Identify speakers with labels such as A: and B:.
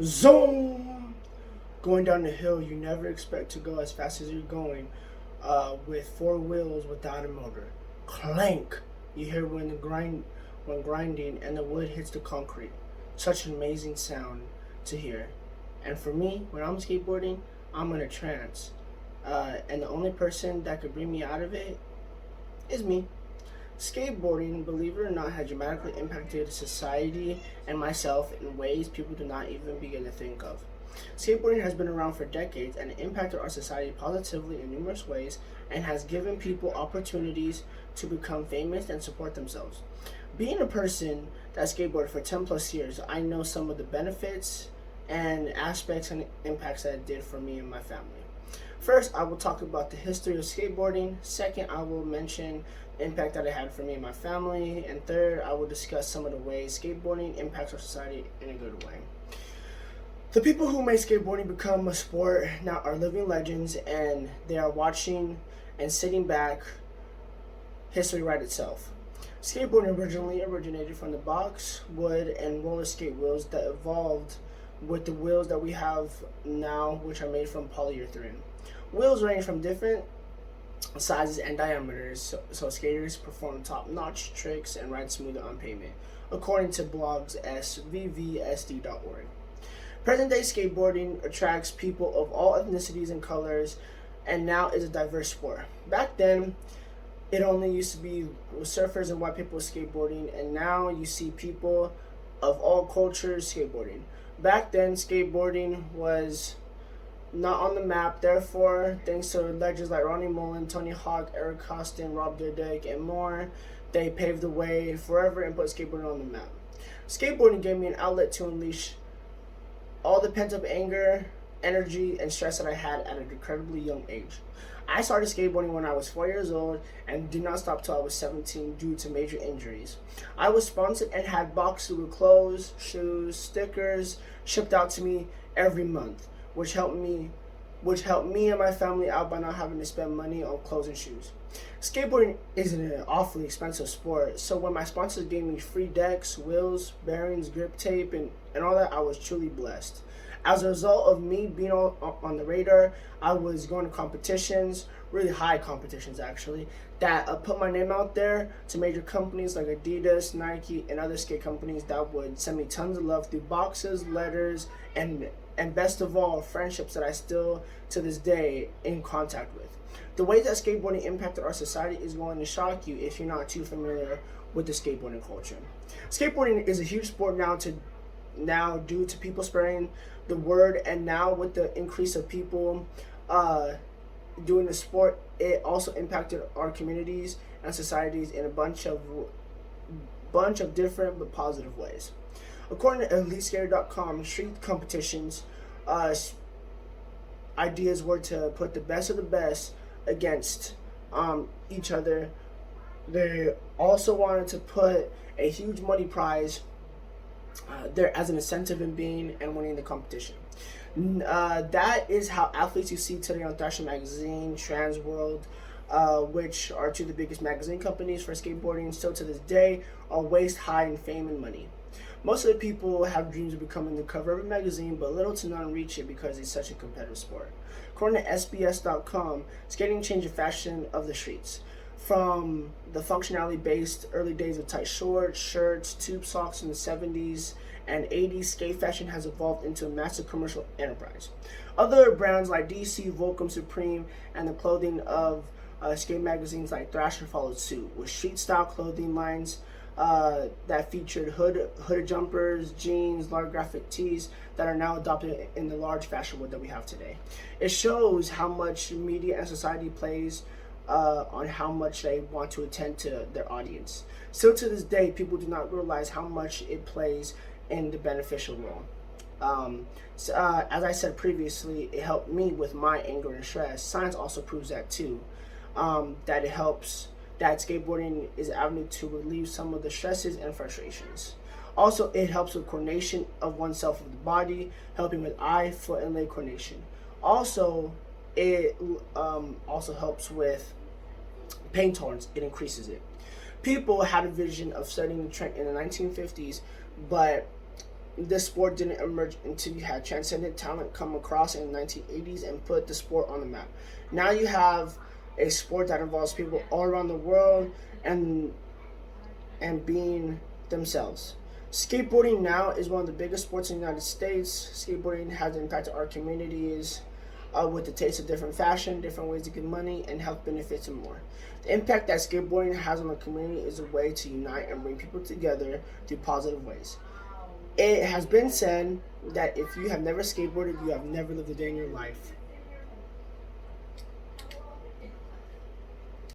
A: Zoom! Going down the hill you never expect to go as fast as you're going, with four wheels without a motor. Clank! You hear when grinding and the wood hits the concrete. Such an amazing sound to hear. And for me, when I'm skateboarding, I'm in a trance. And the only person that could bring me out of it is me. Skateboarding, believe it or not, has dramatically impacted society and myself in ways people do not even begin to think of. Skateboarding has been around for decades and impacted our society positively in numerous ways and has given people opportunities to become famous and support themselves. Being a person that skateboarded for 10 plus years, I know some of the benefits and aspects and impacts that it did for me and my family. First, I will talk about the history of skateboarding. Second, I will mention the impact that it had for me and my family. And third, I will discuss some of the ways skateboarding impacts our society in a good way. The people who made skateboarding become a sport now are living legends, and they are watching and sitting back history write itself. Skateboarding originally originated from the box, wood, and roller skate wheels that evolved with the wheels that we have now, which are made from polyurethane. Wheels range from different sizes and diameters, so skaters perform top-notch tricks and ride smoother on pavement, according to blogs svvsd.org. Present-day skateboarding attracts people of all ethnicities and colors, and now is a diverse sport. Back then, it only used to be surfers and white people skateboarding, and now you see people of all cultures skateboarding. Back then, skateboarding was not on the map. Therefore, thanks to legends like Ronnie Mullen, Tony Hawk, Eric Costin, Rob Dyrdek, and more, they paved the way forever and put skateboarding on the map. Skateboarding gave me an outlet to unleash all the pent-up anger, energy, and stress that I had at an incredibly young age. I started skateboarding when I was 4 years old and did not stop till I was 17 due to major injuries. I was sponsored and had boxes with clothes, shoes, stickers shipped out to me every month, which helped me and my family out by not having to spend money on clothes and shoes. Skateboarding is an awfully expensive sport, so when my sponsors gave me free decks, wheels, bearings, grip tape, and all that, I was truly blessed. As a result of me being on the radar, I was going to competitions, really high competitions actually, that put my name out there to major companies like Adidas, Nike, and other skate companies that would send me tons of love through boxes, letters, and best of all, friendships that I still, to this day, in contact with. The way that skateboarding impacted our society is going to shock you if you're not too familiar with the skateboarding culture. Skateboarding is a huge sport now due to people spreading the word, and now with the increase of people doing the sport, it also impacted our communities and societies in a bunch of different but positive ways. According to EliteSkater.com, street competitions ideas were to put the best of the best against each other. They also wanted to put a huge money prize there as an incentive in being and winning the competition. That is how athletes you see today on Thrasher Magazine, Transworld, which are two of the biggest magazine companies for skateboarding, still to this day are waist high in fame and money. Most of the people have dreams of becoming the cover of a magazine, but little to none reach it because it's such a competitive sport. According to SBS.com, skating changed the fashion of the streets. From the functionality-based early days of tight shorts, shirts, tube socks in the 70s and 80s, skate fashion has evolved into a massive commercial enterprise. Other brands like DC, Volcom, Supreme, and the clothing of skate magazines like Thrasher followed suit, with street-style clothing lines that featured hooded jumpers, jeans, large graphic tees that are now adopted in the large fashion world that we have today. It shows how much media and society plays on how much they want to attend to their audience. Still to this day, people do not realize how much it plays in the beneficial role. As I said previously, it helped me with my anger and stress. Science also proves that too, that it helps, that skateboarding is an avenue to relieve some of the stresses and frustrations. Also, it helps with coordination of oneself with the body, helping with eye, foot, and leg coordination. Also, it also helps with pain tolerance. It increases it. People had a vision of studying the trend in the 1950s, but this sport didn't emerge until you had transcendent talent come across in the 1980s and put the sport on the map. Now you have a sport that involves people all around the world and being themselves. Skateboarding now is one of the biggest sports in the United States. Skateboarding has impacted our communities with the taste of different fashion, different ways to get money, and health benefits and more. The impact that skateboarding has on the community is a way to unite and bring people together through positive ways. It has been said that if you have never skateboarded, you have never lived a day in your life.